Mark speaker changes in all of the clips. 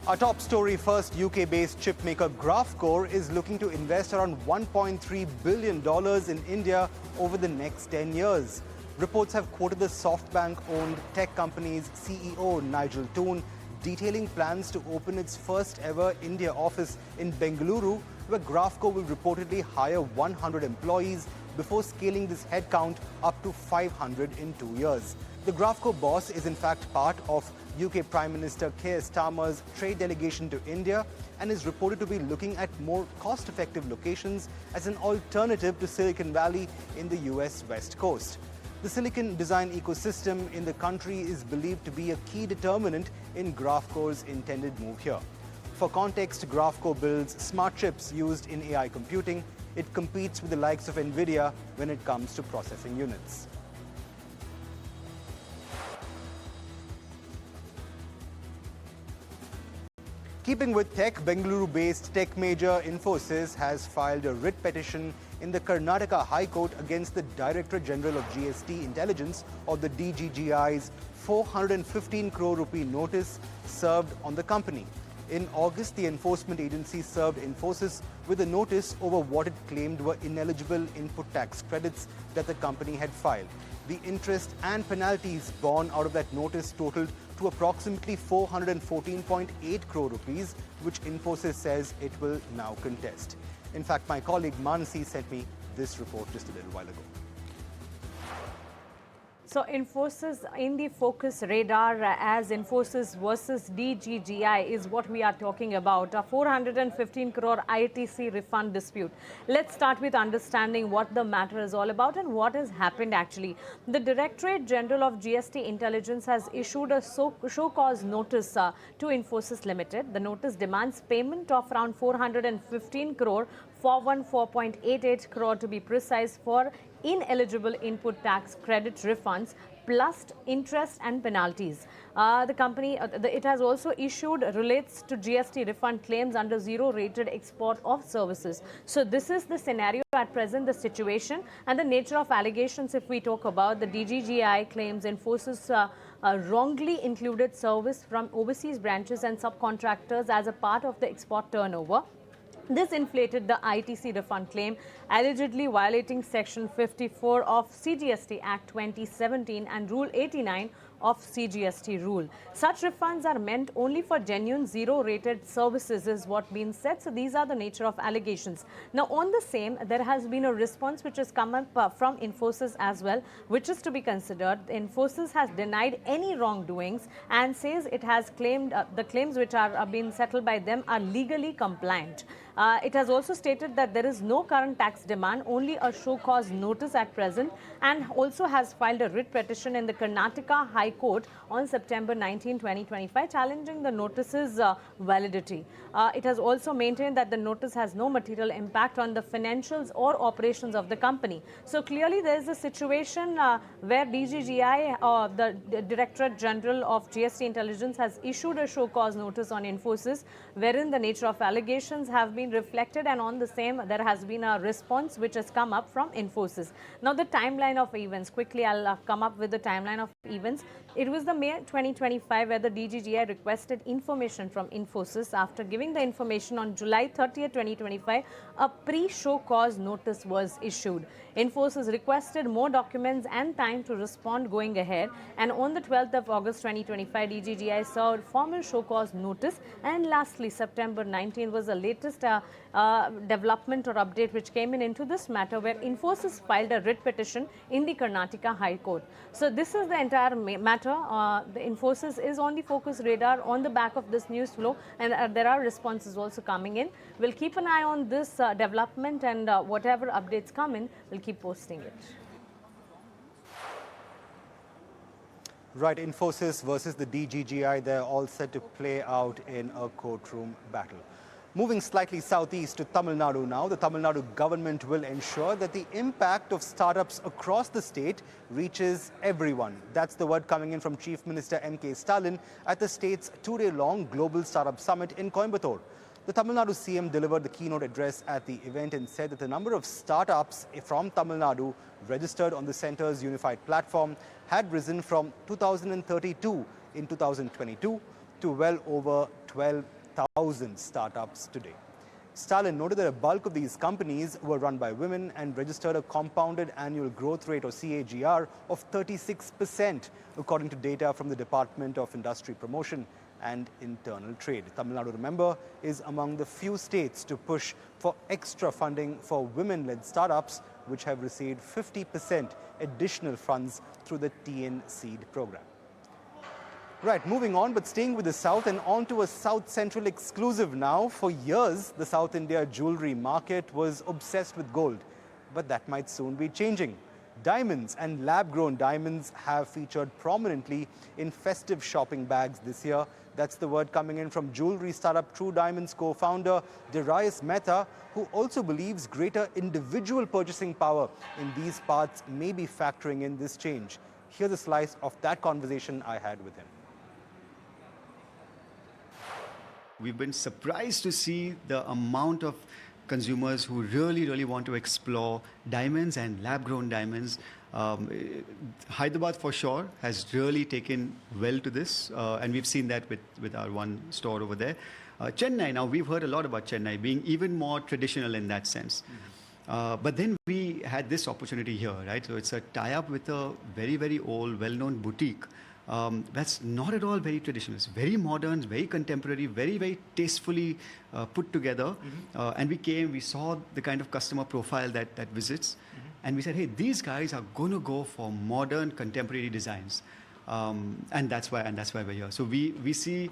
Speaker 1: Our top story first, UK-based chipmaker Graphcore is looking to invest around $1.3 billion in India over the next 10 years. Reports have quoted the SoftBank-owned tech company's CEO, Nigel Toon, detailing plans to open its first ever India office in Bengaluru, where Graphcore will reportedly hire 100 employees before scaling this headcount up to 500 in 2 years. The Graphcore boss is in fact part of UK Prime Minister Keir Starmer's trade delegation to India and is reported to be looking at more cost-effective locations as an alternative to Silicon Valley in the US West Coast. The silicon design ecosystem in the country is believed to be a key determinant in Graphcore's intended move here. For context, Graphcore builds smart chips used in AI computing. It competes with the likes of NVIDIA when it comes to processing units. Keeping with tech, Bengaluru-based tech major Infosys has filed a writ petition in the Karnataka High Court against the Director General of GST Intelligence, or the DGGI's 415 crore rupee notice served on the company. In August, the enforcement agency served Infosys with a notice over what it claimed were ineligible input tax credits that the company had filed. The interest and penalties borne out of that notice totaled to approximately 414.8 crore rupees, which Infosys says it will now contest. In fact, my colleague Manasi sent me this report just a little while ago.
Speaker 2: So Infosys in the focus radar as Infosys versus DGGI is what we are talking about, a 415 crore ITC refund dispute. Let's start with understanding what the matter is all about and what has happened actually. The Directorate General of GST Intelligence has issued a show cause notice to Infosys Limited. The notice demands payment of around 415 crore, 414.88 crore to be precise, for ineligible input tax credit refunds plus interest and penalties. The company, it has also issued relates to GST refund claims under zero rated export of services. So this is the scenario at present, the situation and the nature of allegations. If we talk about the DGGI claims Infosys wrongly included service from overseas branches and subcontractors as a part of the export turnover. This inflated the ITC refund claim, allegedly violating Section 54 of CGST Act 2017 and Rule 89 of CGST rule. Such refunds are meant only for genuine zero-rated services is what been said. So these are the nature of allegations. Now on the same, there has been a response which has come up from Infosys as well, which is to be considered. Infosys has denied any wrongdoings and says it has claimed the claims which are being settled by them are legally compliant. It has also stated that there is no current tax demand, only a show cause notice at present, and also has filed a writ petition in the Karnataka High Court on September 19, 2025, challenging the notice's validity. It has also maintained that the notice has no material impact on the financials or operations of the company. So clearly there is a situation where DGGI, the Directorate General of GST Intelligence, has issued a show cause notice on Infosys, wherein the nature of allegations have been reflected, and on the same there has been a response which has come up from Infosys. Now the timeline of events, quickly I'll come up with the timeline of events. It was the May 2025 where the DGGI requested information from Infosys. After giving the information on July 30th, 2025, a pre-show cause notice was issued. Infosys requested more documents and time to respond going ahead, and on the 12th of August 2025, DGGI served formal show cause notice, and lastly September 19 was the latest development or update which came into this matter, where Infosys filed a writ petition in the Karnataka High Court. So this is the entire matter. The Infosys is on the focus radar on the back of this news flow, and there are responses also coming in. We'll keep an eye on this development, and whatever updates come in, we'll keep posting it.
Speaker 1: Right, Infosys versus the DGGI, they're all set to play out in a courtroom battle. Moving slightly southeast to Tamil Nadu now, the Tamil Nadu government will ensure that the impact of startups across the state reaches everyone. That's the word coming in from Chief Minister Stalin at the state's two-day-long Global Startup Summit in Coimbatore. The Tamil Nadu CM delivered the keynote address at the event and said that the number of startups from Tamil Nadu registered on the centre's unified platform had risen from 2032 in 2022 to well over 12,000 startups today. Stalin noted that a bulk of these companies were run by women and registered a compounded annual growth rate, or CAGR, of 36%, according to data from the Department of Industry Promotion and Internal Trade. Tamil Nadu, remember, is among the few states to push for extra funding for women-led startups, which have received 50% additional funds through the TN Seed program. Right, moving on, but staying with the South and on to a South Central exclusive now. For years, the South India jewelry market was obsessed with gold, but that might soon be changing. Diamonds and lab-grown diamonds have featured prominently in festive shopping bags this year. That's the word coming in from jewelry startup True Diamonds co-founder Darius Mehta, who also believes greater individual purchasing power in these parts may be factoring in this change. Here's a slice of that conversation I had with him.
Speaker 3: We've been surprised to see the amount of consumers who really want to explore diamonds and lab-grown diamonds. Hyderabad, for sure, has really taken well to this, and we've seen that with our one store over there. Chennai, now we've heard a lot about Chennai being even more traditional in that sense. But then we had this opportunity here, right? So it's a tie-up with a very old, well-known boutique. That's not at all very traditional. It's very modern, very contemporary, very tastefully put together. And we saw the kind of customer profile that visits. And we said, hey, these guys are going to go for modern, contemporary designs. And that's why we're here. So we see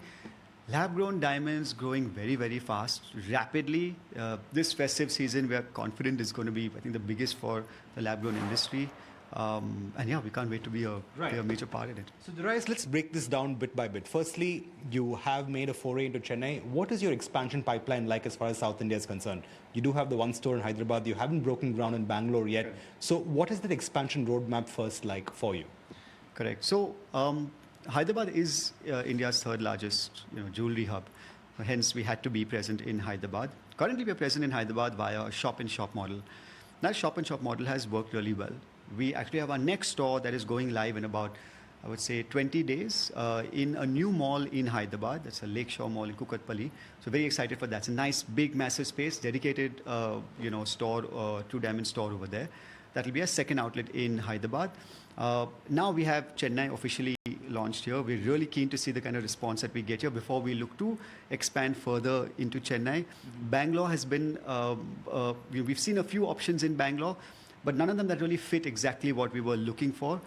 Speaker 3: lab-grown diamonds growing very fast, rapidly. This festive season, we are confident is going to be, I think, the biggest for the lab-grown industry. And yeah, we can't wait to be a major part in it.
Speaker 1: So Darius, let's break this down bit by bit. Firstly, you have made a foray into Chennai. What is your expansion pipeline like as far as South India is concerned? You do have the one store in Hyderabad. You haven't broken ground in Bangalore yet. Correct. So what is that expansion roadmap first like for you?
Speaker 3: Correct. So Hyderabad is India's third largest jewelry hub. Hence, we had to be present in Hyderabad. Currently, we are present in Hyderabad via a shop-in-shop model. That shop-in-shop model has worked really well. We actually have our next store that is going live in about, I would say, 20 days in a new mall in Hyderabad. That's a Lakeshore Mall in Kukatpalli. So very excited for that. It's a nice, big, massive space, dedicated, store, True Diamond store over there. That will be a second outlet in Hyderabad. Now we have Chennai officially launched here. We're really keen to see the kind of response that we get here before we look to expand further into Chennai. Bangalore has been, we've seen a few options in Bangalore, but none of them that really fit exactly what we were looking for.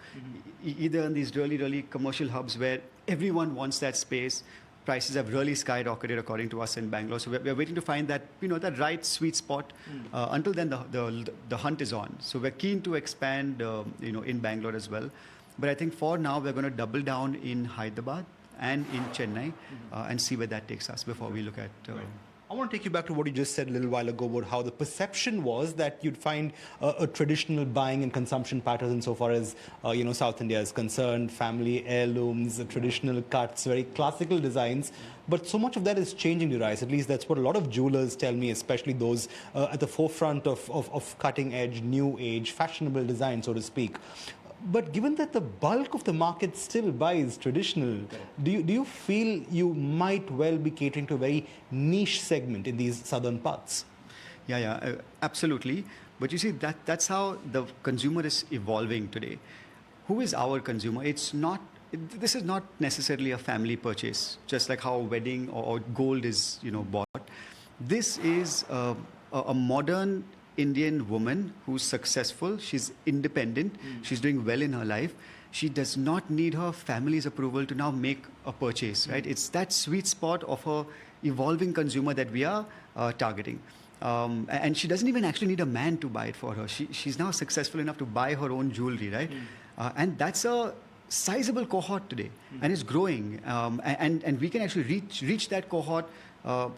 Speaker 3: Either in these really commercial hubs where everyone wants that space. Prices have really skyrocketed according to us in Bangalore. So we're waiting to find that, that right sweet spot. Until then, the hunt is on. So we're keen to expand, in Bangalore as well. But I think for now, we're going to double down in Hyderabad and in Chennai and see where that takes us before we look at...
Speaker 1: I want to take you back to what you just said a little while ago about how the perception was that you'd find a traditional buying and consumption patterns insofar as, South India is concerned, family heirlooms, traditional cuts, very classical designs. But so much of that is changing, Darius. At least that's what a lot of jewelers tell me, especially those at the forefront of cutting edge, new age, fashionable design, so to speak. But given that the bulk of the market still buys traditional, do you feel you might well be catering to a very niche segment in these southern parts?
Speaker 3: Yeah, absolutely. But you see, that's how the consumer is evolving today. Who is our consumer? This is not necessarily a family purchase, just like how a wedding or gold is, bought. This is a modern Indian woman who's successful, she's independent, she's doing well in her life. She does not need her family's approval to now make a purchase, right? It's that sweet spot of a evolving consumer that we are targeting. And she doesn't even actually need a man to buy it for her. She's now successful enough to buy her own jewelry, right? And that's a sizable cohort today, and it's growing. And we can actually reach that cohort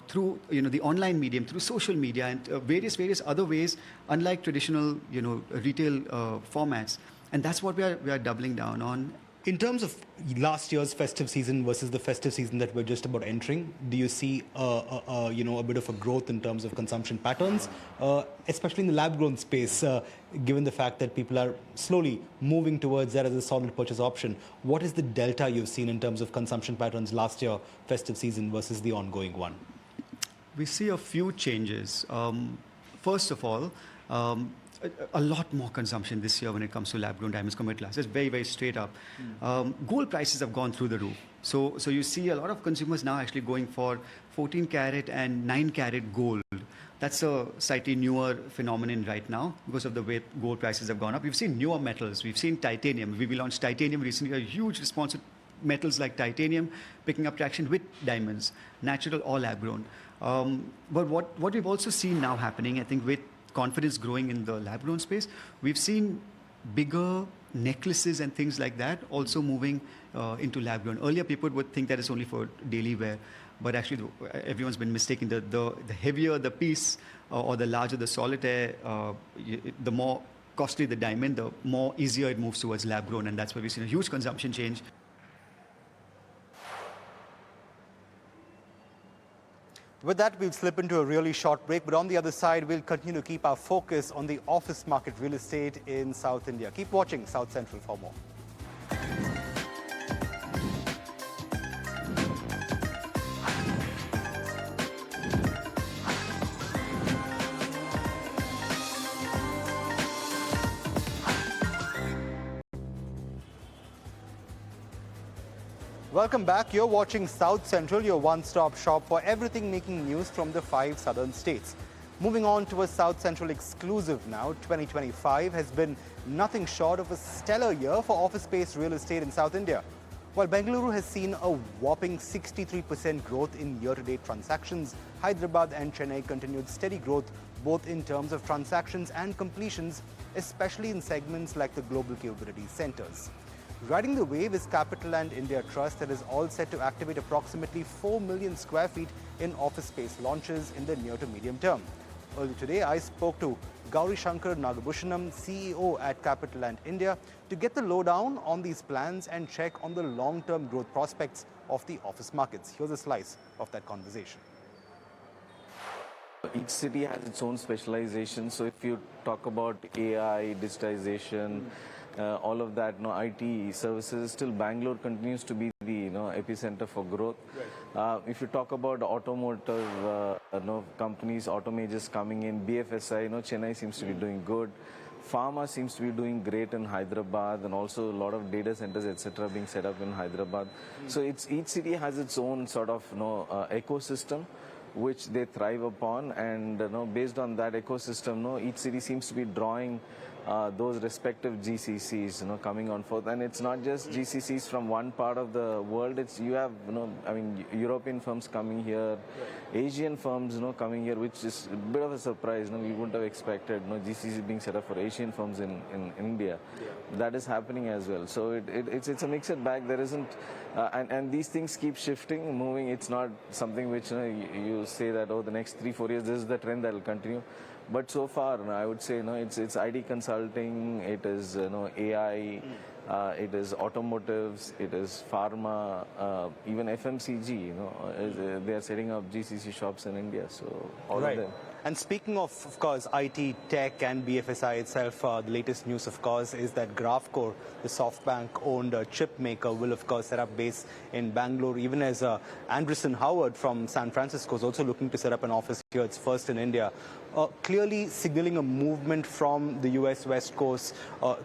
Speaker 3: through the online medium, through social media, and various other ways, unlike traditional retail formats. And that's what we are doubling down on.
Speaker 1: In terms of last year's festive season versus the festive season that we're just about entering, do you see a bit of a growth in terms of consumption patterns, especially in the lab-grown space, given the fact that people are slowly moving towards that as a solid purchase option? What is the delta you've seen in terms of consumption patterns last year festive season versus the ongoing one?
Speaker 3: We see a few changes. First of all, a lot more consumption this year when it comes to lab-grown diamonds compared to last year. It's very, very straight up. Gold prices have gone through the roof. So you see a lot of consumers now actually going for 14 karat and 9 karat gold. That's a slightly newer phenomenon right now because of the way gold prices have gone up. We've seen newer metals. We've seen titanium. We launched titanium recently, a huge response to metals like titanium picking up traction with diamonds, natural or lab-grown. But what we've also seen now happening, I think, with confidence growing in the lab-grown space, we've seen bigger necklaces and things like that also moving into lab-grown. Earlier, people would think that it's only for daily wear, but actually everyone's been mistaken. The heavier the piece or the larger the solitaire, the more costly the diamond, the more easier it moves towards lab-grown, and that's where we've seen a huge consumption change.
Speaker 1: With that, we'll slip into a really short break, but on the other side, we'll continue to keep our focus on the office market real estate in South India. Keep watching South Central for more. Welcome back. You're watching South Central, your one-stop shop for everything making news from the 5 southern states. Moving on to a South Central exclusive now, 2025 has been nothing short of a stellar year for office space real estate in South India. While Bengaluru has seen a whopping 63% growth in year-to-date transactions, Hyderabad and Chennai continued steady growth both in terms of transactions and completions, especially in segments like the global capability centers. Riding the wave is CapitaLand India Trust that is all set to activate approximately 4 million square feet in office space launches in the near to medium term. Earlier today, I spoke to Gauri Shankar Nagabhushanam, CEO at CapitaLand India, to get the lowdown on these plans and check on the long-term growth prospects of the office markets. Here's a slice of that conversation.
Speaker 4: Each city has its own specialization. So if you talk about AI, digitization, all of that, IT services, still Bangalore continues to be the epicenter for growth. Right. If you talk about automotive companies, auto majors coming in, BFSI, Chennai seems to be doing good. Pharma seems to be doing great in Hyderabad, and also a lot of data centers, etc., being set up in Hyderabad. So each city has its own sort of ecosystem which they thrive upon, and based on that ecosystem, each city seems to be drawing those respective GCCs, coming on forth. And it's not just GCCs from one part of the world. You have, European firms coming here, Asian firms, coming here, which is a bit of a surprise. We wouldn't have expected, GCCs being set up for Asian firms in India. Yeah. That is happening as well. So it's a mixed bag. There isn't, and these things keep shifting, moving. It's not something which you say that, the next 3-4 years this is the trend that will continue. But so far, I would say, it's ID consulting, it is AI, it is automotives, it is pharma, even FMCG. They are setting up GCC shops in India. So all of them.
Speaker 1: And speaking of course, IT, tech and BFSI itself, the latest news, of course, is that Graphcore, the SoftBank-owned chip maker, will, of course, set up base in Bangalore, even as Andreessen Howard from San Francisco is also looking to set up an office here. It's first in India. Clearly signaling a movement from the US West Coast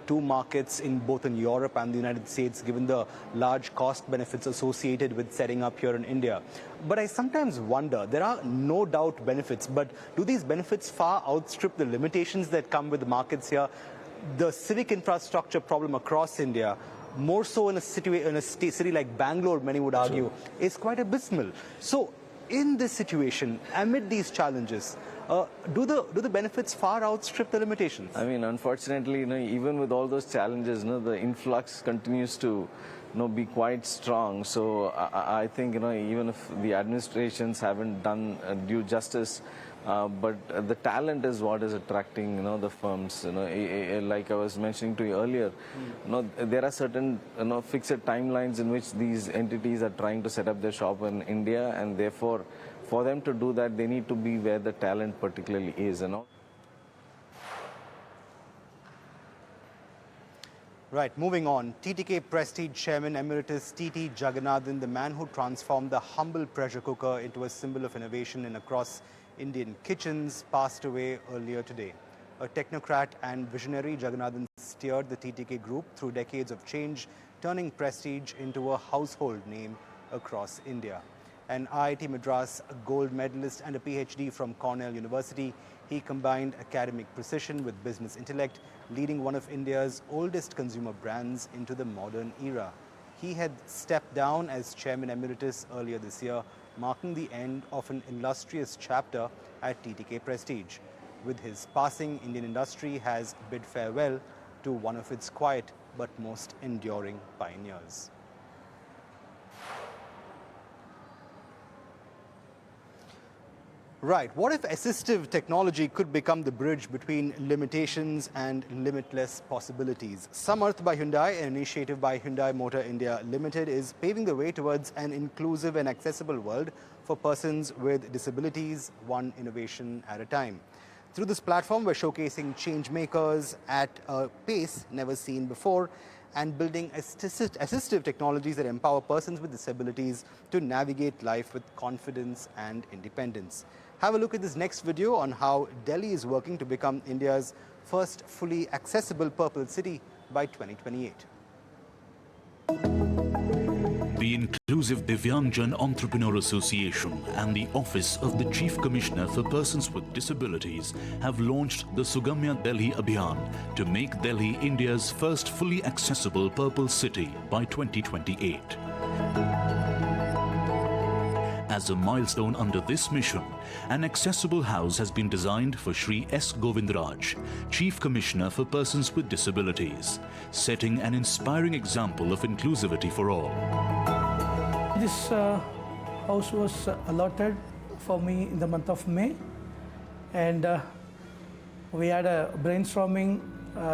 Speaker 1: to markets in both in Europe and the United States, given the large cost benefits associated with setting up here in India. But I sometimes wonder, there are no doubt benefits, but do these benefits far outstrip the limitations that come with the markets here? The civic infrastructure problem across India, more so in a city like Bangalore, many would argue, is quite abysmal. So in this situation, amid these challenges, do the benefits far outstrip the limitations? I
Speaker 4: mean, unfortunately, even with all those challenges, the influx continues to be quite strong. So I think, even if the administrations haven't done due justice, But the talent is what is attracting, the firms. Like I was mentioning to you earlier, there are certain, fixed timelines in which these entities are trying to set up their shop in India, and therefore, for them to do that, they need to be where the talent particularly is.
Speaker 1: Right, moving on. TTK Prestige Chairman Emeritus TT Jagannathan, the man who transformed the humble pressure cooker into a symbol of innovation in across Indian kitchens, passed away earlier today. A technocrat and visionary, Jagannathan steered the TTK group through decades of change, turning Prestige into a household name across India. An IIT Madras gold medalist and a PhD from Cornell University, he combined academic precision with business intellect, leading one of India's oldest consumer brands into the modern era. He had stepped down as Chairman Emeritus earlier this year, marking the end of an illustrious chapter at TTK Prestige. With his passing, Indian industry has bid farewell to one of its quiet but most enduring pioneers. Right. What if assistive technology could become the bridge between limitations and limitless possibilities? Samarth by Hyundai, an initiative by Hyundai Motor India Limited, is paving the way towards an inclusive and accessible world for persons with disabilities, one innovation at a time. Through this platform, we're showcasing change makers at a pace never seen before and building assistive technologies that empower persons with disabilities to navigate life with confidence and independence. Have a look at this next video on how Delhi is working to become India's first fully accessible purple city by 2028.
Speaker 5: The Inclusive Divyangjan Entrepreneur Association and the Office of the Chief Commissioner for Persons with Disabilities have launched the Sugamya Delhi Abhiyan to make Delhi India's first fully accessible purple city by 2028. As a milestone under this mission, an accessible house has been designed for Shri S. Govindraj, Chief Commissioner for Persons with Disabilities, setting an inspiring example of inclusivity for all.
Speaker 6: This house was allotted for me in the month of May, and we had a brainstorming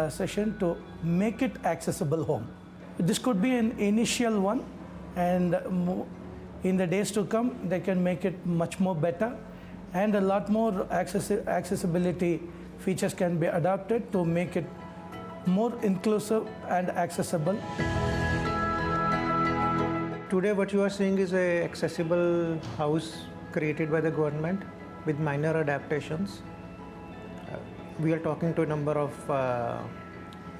Speaker 6: session to make it accessible home. This could be an initial one, and in the days to come, they can make it much more better, and a lot more accessibility features can be adapted to make it more inclusive and accessible.
Speaker 7: Today what you are seeing is an accessible house created by the government with minor adaptations. We are talking to a number of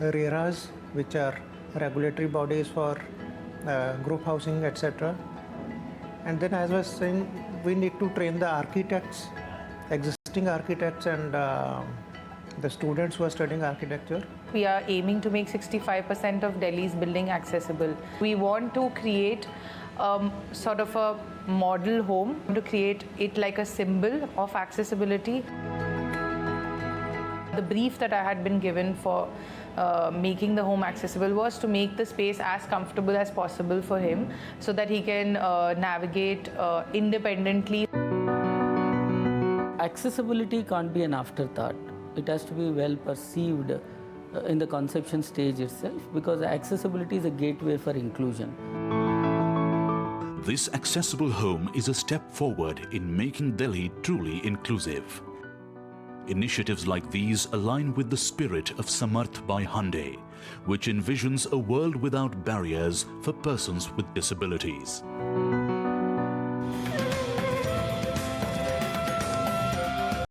Speaker 7: RERAs, which are regulatory bodies for group housing, etc. And then, as I was saying, we need to train the architects, existing architects, and the students who are studying architecture.
Speaker 8: We are aiming to make 65% of Delhi's building accessible. We want to create sort of a model home, to create it like a symbol of accessibility. The brief that I had been given for making the home accessible was to make the space as comfortable as possible for him so that he can navigate independently.
Speaker 9: Accessibility can't be an afterthought. It has to be well perceived in the conception stage itself, because accessibility is a gateway for inclusion.
Speaker 5: This accessible home is a step forward in making Delhi truly inclusive. Initiatives like these align with the spirit of Samarth by Hyundai, which envisions a world without barriers for persons with disabilities.